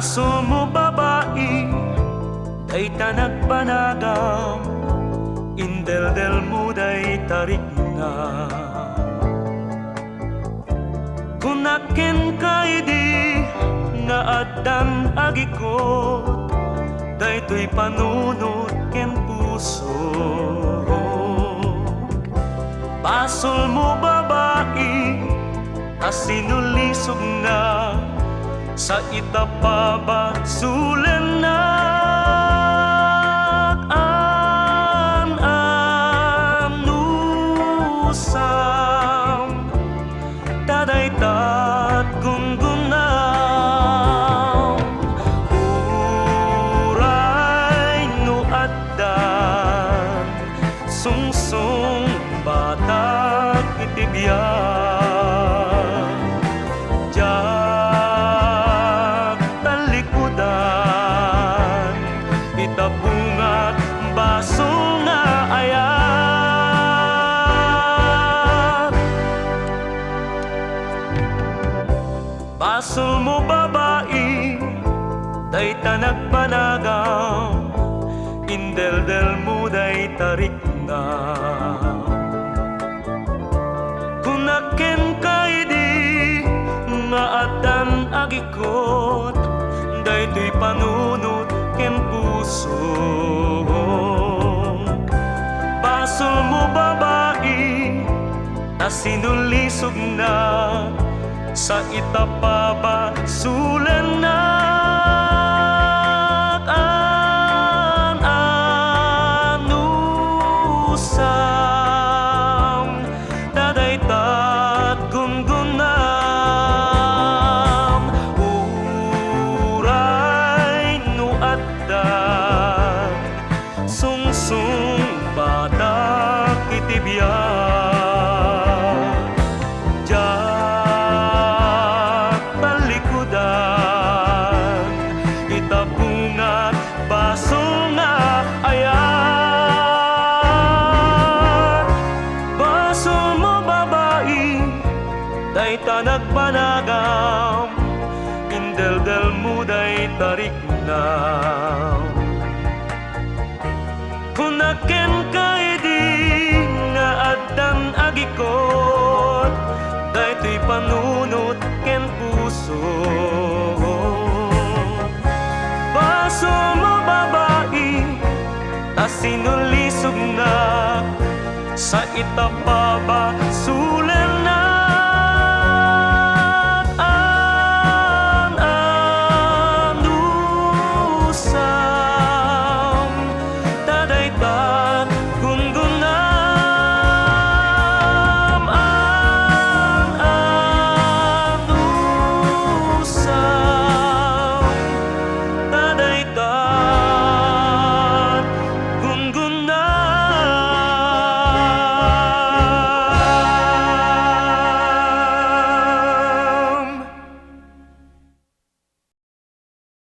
Baso mo babae, day tanagpanagam, indeldel mo day tarik na. Kunaken kay di nga addan agikot, daytoy panunot ken puso. Basol mo babae, asinulisog na, sa itapaba sulen na. An-anusam tadaytat gungunam, uray no addan sungsung batak itibyan. Jak talikudan, itabungat baso nga ayat. Basol mo babae, day tanagpanagam, indeldel mo day tarik na. Kunaken kay di nga addan agikot, daytoy panunot ken puso. Basol mo babae, asinulisog na, sa itapaba sulen na. An-anusam tadaytat gungunam, uray no addan sungsung batak itibyan. Jak talikudan, itabungat baso nga ayat. Baso mo babae, day tanagpanagam, indeldel mo day tarik na. Kunaken kay di nga addan agikot, daytoy panunot ken puso. Baso mo babae, asinulisog na, sa itapaba